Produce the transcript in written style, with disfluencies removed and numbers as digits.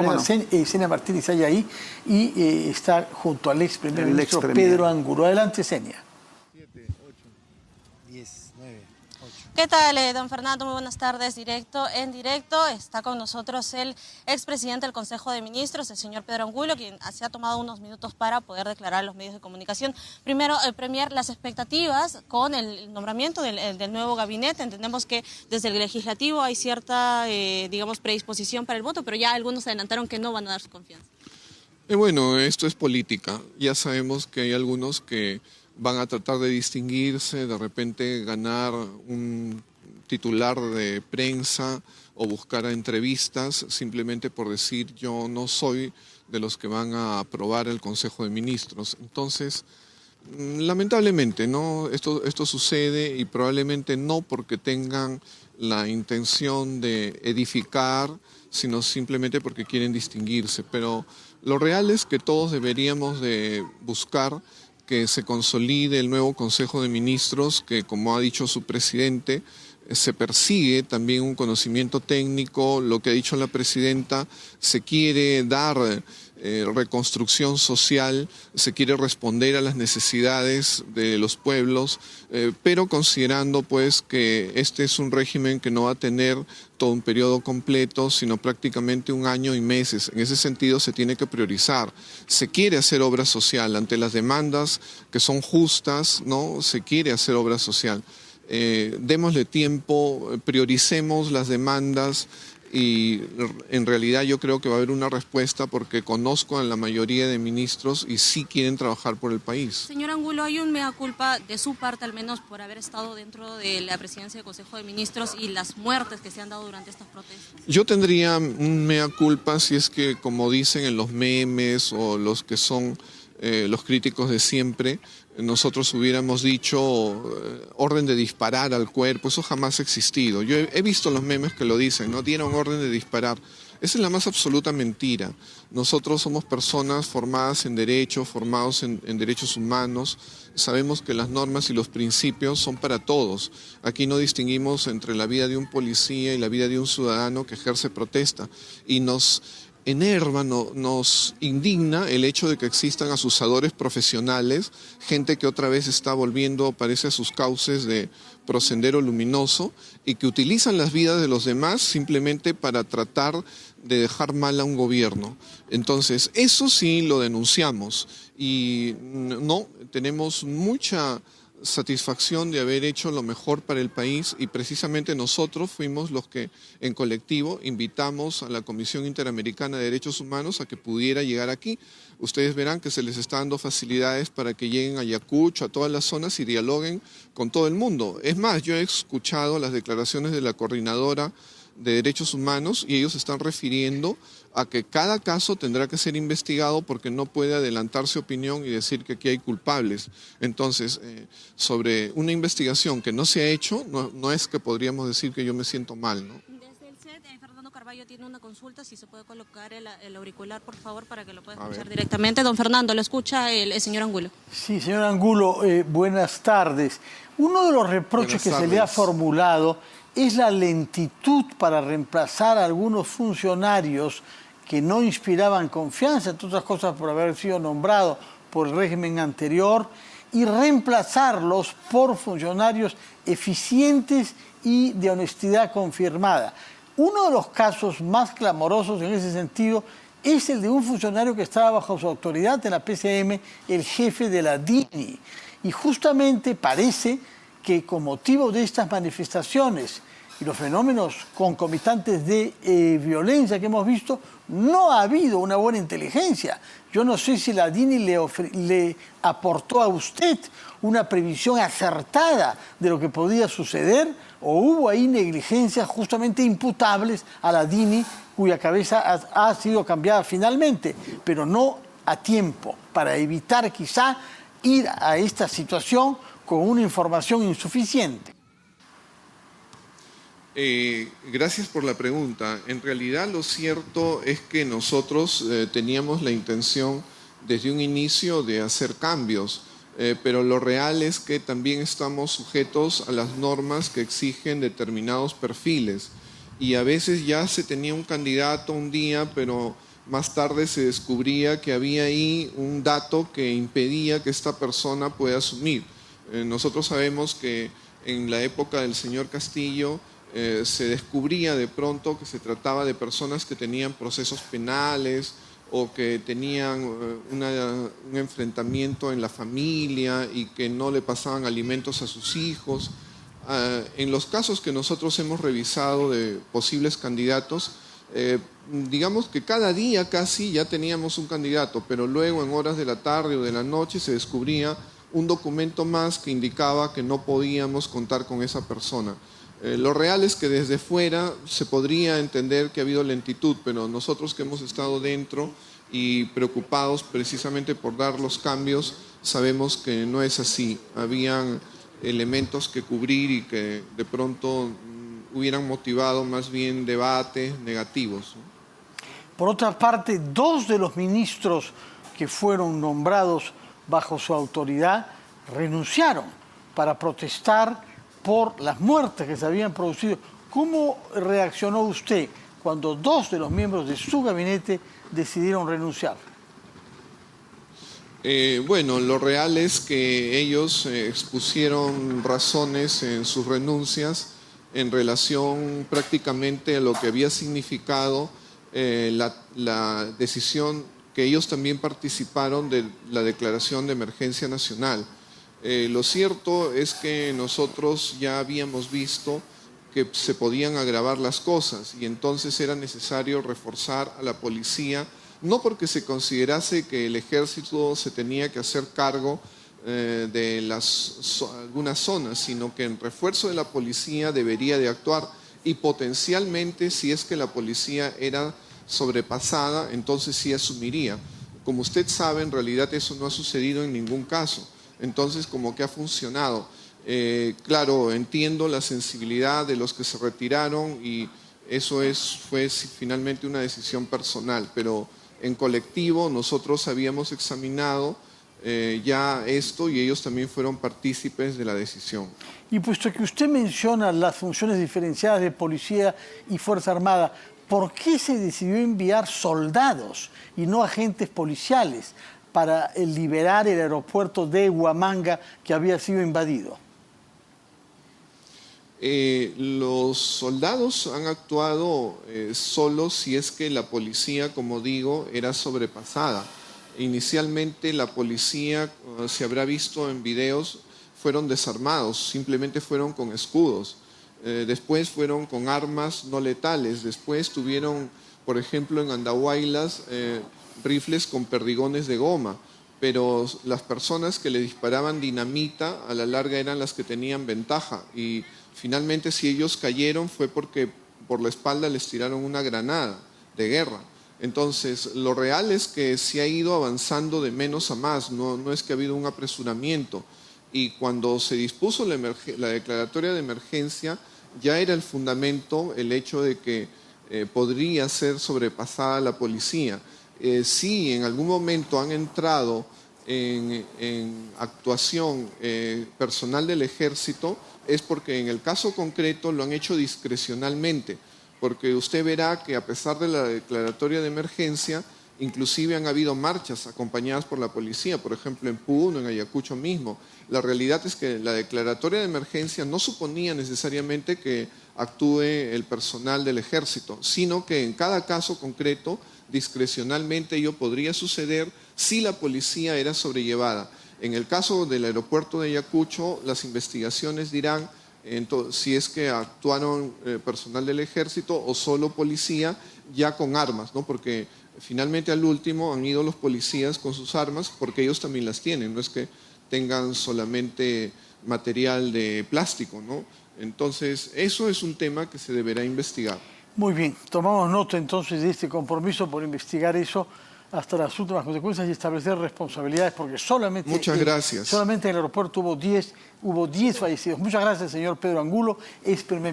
compañera Senia Martínez hay ahí y está junto al ex primer ministro Pedro Angulo. Adelante, Senia. 7, 8, 10, 9, 8. ¿Qué tal, don Fernando? Muy buenas tardes. En directo está con nosotros el expresidente del Consejo de Ministros, el señor Pedro Angulo, quien se ha tomado unos minutos para poder declarar a los medios de comunicación. Primero, Premier, las expectativas con el nombramiento del nuevo gabinete. Entendemos que desde el legislativo hay cierta, predisposición para el voto, pero ya algunos adelantaron que no van a dar su confianza. Bueno, esto es política. Ya sabemos que hay algunos que van a tratar de distinguirse, de repente ganar un titular de prensa o buscar entrevistas simplemente por decir yo no soy de los que van a aprobar el Consejo de Ministros. Entonces, lamentablemente, ¿no? Esto sucede y probablemente no porque tengan la intención de edificar, sino simplemente porque quieren distinguirse. Pero lo real es que todos deberíamos de buscar que se consolide el nuevo Consejo de Ministros, que como ha dicho su presidente, se persigue también un conocimiento técnico, lo que ha dicho la presidenta, se quiere dar reconstrucción social, se quiere responder a las necesidades de los pueblos, pero considerando pues que este es un régimen que no va a tener todo un periodo completo, sino prácticamente un año y meses. En ese sentido se tiene que priorizar. Se quiere hacer obra social ante las demandas que son justas, ¿no? Se quiere hacer obra social. Démosle tiempo, prioricemos las demandas y en realidad yo creo que va a haber una respuesta porque conozco a la mayoría de ministros y sí quieren trabajar por el país. Señor Angulo, ¿hay un mea culpa de su parte al menos por haber estado dentro de la presidencia del Consejo de Ministros y las muertes que se han dado durante estas protestas? Yo tendría un mea culpa si es que, como dicen en los memes o los que son los críticos de siempre, nosotros hubiéramos dicho orden de disparar al cuerpo. Eso jamás ha existido. Yo he visto los memes que lo dicen, ¿no? Dieron orden de disparar. Esa es la más absoluta mentira. Nosotros somos personas formadas en derecho, formados en derechos humanos. Sabemos que las normas y los principios son para todos. Aquí no distinguimos entre la vida de un policía y la vida de un ciudadano que ejerce protesta. Y nos enerva, nos indigna el hecho de que existan asusadores profesionales, gente que otra vez está volviendo, parece, a sus cauces de Sendero Luminoso y que utilizan las vidas de los demás simplemente para tratar de dejar mal a un gobierno. Entonces, eso sí lo denunciamos y no, tenemos mucha satisfacción de haber hecho lo mejor para el país y precisamente nosotros fuimos los que en colectivo invitamos a la Comisión Interamericana de Derechos Humanos a que pudiera llegar aquí. Ustedes verán que se les está dando facilidades para que lleguen a Ayacucho, a todas las zonas y dialoguen con todo el mundo. Es más, yo he escuchado las declaraciones de la coordinadora de derechos humanos y ellos están refiriendo a que cada caso tendrá que ser investigado porque no puede adelantarse opinión y decir que aquí hay culpables. Entonces, sobre una investigación que no se ha hecho, no es que podríamos decir que yo me siento mal, ¿no? Desde el set, Fernando Carballo tiene una consulta, si se puede colocar el auricular, por favor, para que lo pueda escuchar directamente. Don Fernando, lo escucha el señor Angulo. Sí, señor Angulo, buenas tardes. Uno de los reproches que se le ha formulado es la lentitud para reemplazar a algunos funcionarios que no inspiraban confianza, entre otras cosas por haber sido nombrados por el régimen anterior, y reemplazarlos por funcionarios eficientes y de honestidad confirmada. Uno de los casos más clamorosos en ese sentido es el de un funcionario que estaba bajo su autoridad en la PCM, el jefe de la DINI. Y justamente parece que con motivo de estas manifestaciones y los fenómenos concomitantes de violencia que hemos visto, no ha habido una buena inteligencia. Yo no sé si la DINI le aportó a usted una previsión acertada de lo que podía suceder o hubo ahí negligencias justamente imputables a la DINI cuya cabeza ha sido cambiada finalmente, pero no a tiempo, para evitar quizá ir a esta situación con una información insuficiente. Gracias por la pregunta. En realidad lo cierto es que nosotros teníamos la intención desde un inicio de hacer cambios, pero lo real es que también estamos sujetos a las normas que exigen determinados perfiles y a veces ya se tenía un candidato un día, pero más tarde se descubría que había ahí un dato que impedía que esta persona pueda asumir. Nosotros sabemos que en la época del señor Castillo se descubría de pronto que se trataba de personas que tenían procesos penales o que tenían un enfrentamiento en la familia y que no le pasaban alimentos a sus hijos. En los casos que nosotros hemos revisado de posibles candidatos, digamos que cada día casi ya teníamos un candidato, pero luego en horas de la tarde o de la noche se descubría un documento más que indicaba que no podíamos contar con esa persona. Lo real es que desde fuera se podría entender que ha habido lentitud, pero nosotros que hemos estado dentro y preocupados precisamente por dar los cambios, sabemos que no es así. Habían elementos que cubrir y que de pronto hubieran motivado más bien debates negativos. Por otra parte, 2 de los ministros que fueron nombrados bajo su autoridad renunciaron para protestar por las muertes que se habían producido. ¿Cómo reaccionó usted cuando 2 de los miembros de su gabinete decidieron renunciar? Bueno, lo real es que ellos expusieron razones en sus renuncias en relación prácticamente a lo que había significado la decisión que ellos también participaron de la declaración de emergencia nacional. Lo cierto es que nosotros ya habíamos visto que se podían agravar las cosas y entonces era necesario reforzar a la policía, no porque se considerase que el ejército se tenía que hacer cargo de algunas zonas, sino que en refuerzo de la policía debería de actuar y potencialmente si es que la policía era sobrepasada, entonces sí asumiría. Como usted sabe, en realidad eso no ha sucedido en ningún caso. Entonces, como que ha funcionado. Claro, entiendo la sensibilidad de los que se retiraron y eso fue finalmente una decisión personal, pero en colectivo nosotros habíamos examinado ya esto y ellos también fueron partícipes de la decisión. Y puesto que usted menciona las funciones diferenciadas de policía y Fuerza Armada, ¿por qué se decidió enviar soldados y no agentes policiales para liberar el aeropuerto de Huamanga que había sido invadido? Los soldados han actuado solo si es que la policía, como digo, era sobrepasada. Inicialmente la policía, se habrá visto en videos, fueron desarmados, simplemente fueron con escudos. Después fueron con armas no letales. Después tuvieron, por ejemplo, en Andahuaylas, rifles con perdigones de goma, pero las personas que le disparaban dinamita a la larga eran las que tenían ventaja y finalmente si ellos cayeron fue porque por la espalda les tiraron una granada de guerra. Entonces lo real es que se ha ido avanzando de menos a más, no es que ha habido un apresuramiento y cuando se dispuso la declaratoria de emergencia ya era el fundamento el hecho de que podría ser sobrepasada la policía. Si en algún momento han entrado en actuación personal del ejército, es porque en el caso concreto lo han hecho discrecionalmente, porque usted verá que a pesar de la declaratoria de emergencia, inclusive han habido marchas acompañadas por la policía, por ejemplo en Puno, en Ayacucho mismo. La realidad es que la declaratoria de emergencia no suponía necesariamente que actúe el personal del ejército, sino que en cada caso concreto discrecionalmente ello podría suceder si la policía era sobrellevada. En el caso del aeropuerto de Ayacucho, las investigaciones dirán si es que actuaron personal del ejército o solo policía ya con armas, ¿no? Porque finalmente al último han ido los policías con sus armas porque ellos también las tienen, no es que tengan solamente material de plástico, ¿no? Entonces eso es un tema que se deberá investigar. Muy bien, tomamos nota entonces de este compromiso por investigar eso hasta las últimas consecuencias y establecer responsabilidades, porque solamente, Muchas gracias. Solamente en el aeropuerto hubo 10 fallecidos. Muchas gracias, señor Pedro Angulo, ex primer